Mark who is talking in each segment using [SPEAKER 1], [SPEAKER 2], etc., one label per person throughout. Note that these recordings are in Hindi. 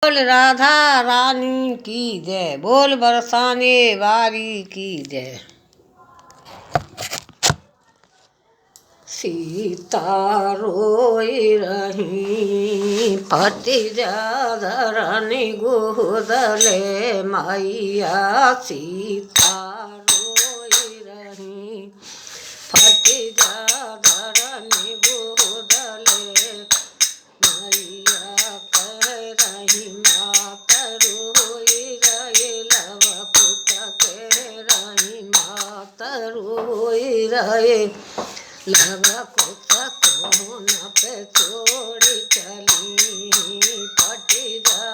[SPEAKER 1] बोल राधा रानी की जय, बोल बरसाने वाली की जय। सीता रोई रही फटी धरनी गोदले मैया। सीता रोई रही फटी धरनी गोदले मैया। कह रही मात रोई रहे लव पुत, कह रही मात रोई रहे लव कुछ कौन पे छोड़ी चली। फटी जा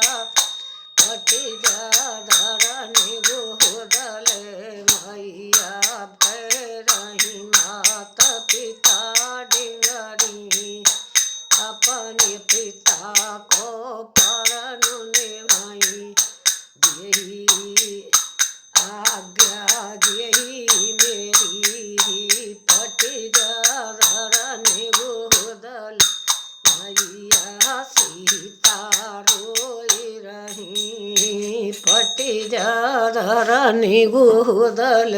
[SPEAKER 1] धरनी गोदले मैया। कह रही मात पिता डिंगरी अपने पिता को परनु निभाई। यही आज्ञा यही मेरी फटी धरनी गोदल मैया। सीता रोई रही फटी धरनी गोदल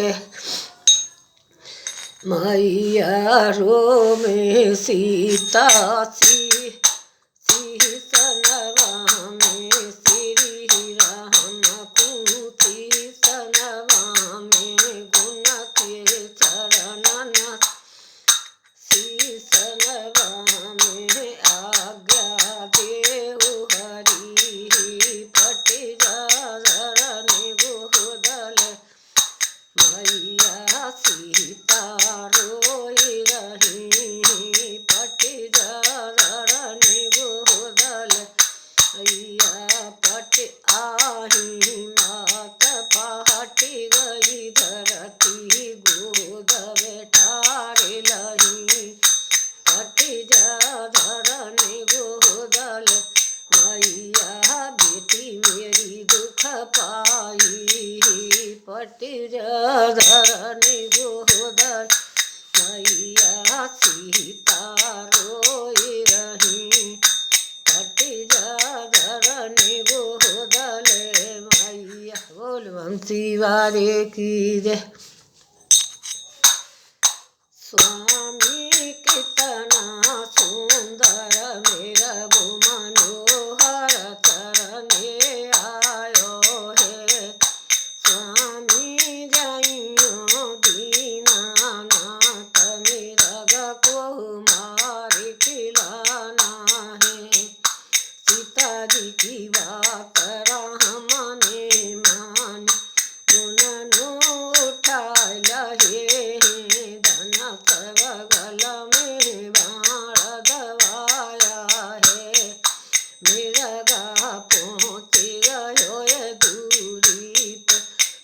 [SPEAKER 1] मैया। रो में सीता सनवा में श्री राम कुंती सनवा में गुण के चरणन सनवा में आज्ञा देहु हरि। फटी धरनी गोदल मैया। सीता रोई रही फटी धरनी गोदल मैया। फट आही मात पहटी गई धरती गोद बैठारे लही। फटी धरनी गोदल मैया। बेटी मेरी दुख पाई फटी धरनी गोदल मैया। सीता रोई रही फटी धरनी गोदल मैया। बोल बंसी वाले की जय। स्वामी कितना सुंदर मेरा मनोहर चरणे आयो है। स्वामी जाइयो दीनानाथ मृग को मारी खिलाना है। सीता जी की बात राम ने मानी गुण उठा लहे। धनस बगल में बाण दबाया है। मृगा पहुँच गयो दूरी पे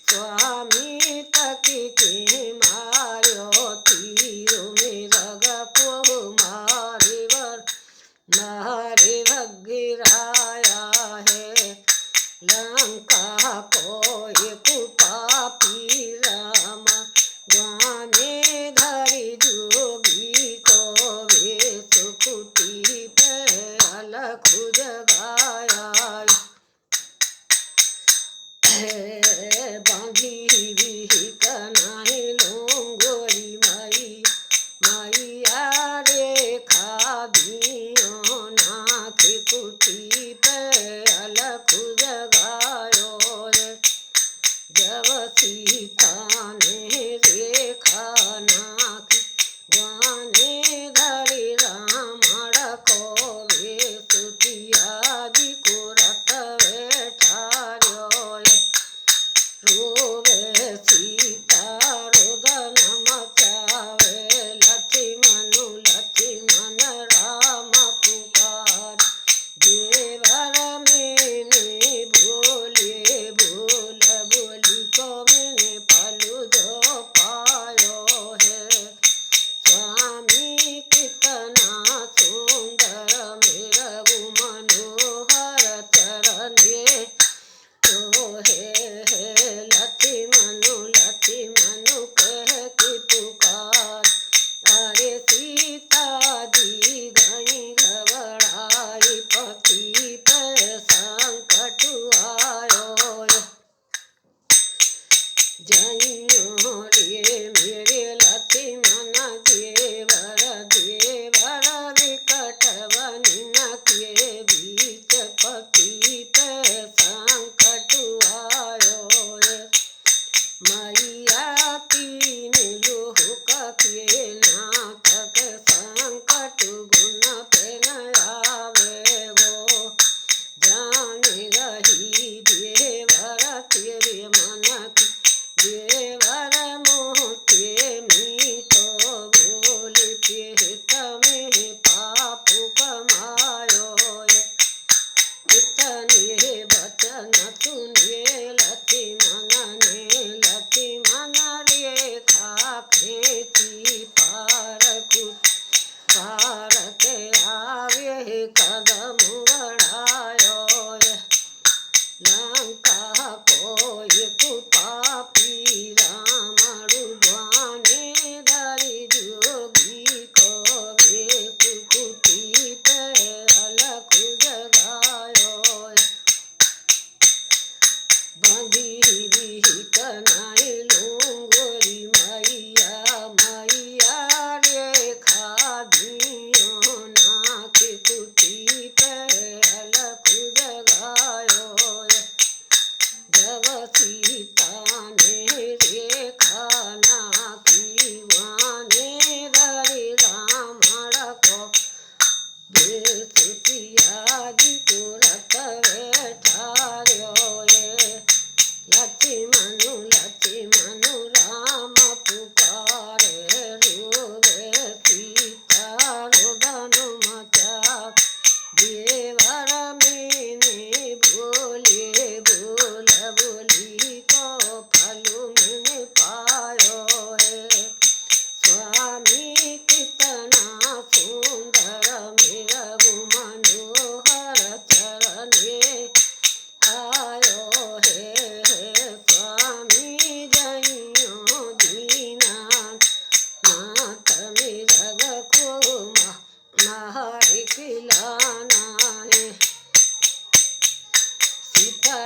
[SPEAKER 1] स्वामी तक के मारो तीर। मृग को मारे गिराया है। लंका को एक पापी राम ग्वाने धरी जोगी को वेश कुटी पे अलख जगाया है। बांधी भी कनाई लोंगोरी मैया रेखा दियो नाथ कुटी पे अलख जगायो है। जब सीता ने रेखा नाखी ग्वाने धरी रामण को वेश किया जी को रथ बैठार्यो है।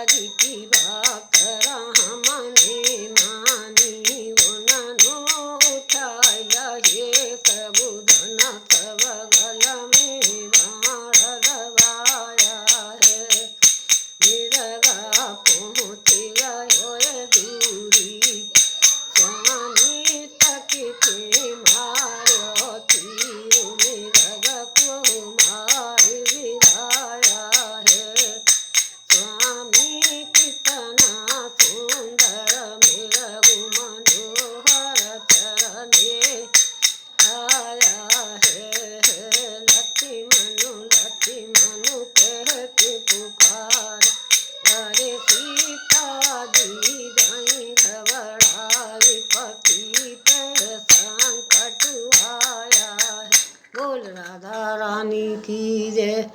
[SPEAKER 1] जी की बात हमने मानी उन्होंने उठाया ये सबुधन सब गल में बाण दबाया है मिर्गा पहुँच गयो दूरी स्वामी तक के मारो तीर मृग को मार गिराया है स्वामी कितना सुंदर मृग मनोहर चरणे आया है लक्ष्मण कहते पुकार अरे सीता दी गई घबराई पति पे संकट आया है। बोल राधा रानी की जय,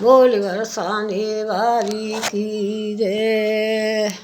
[SPEAKER 1] बोल बरसाने वाली की जय।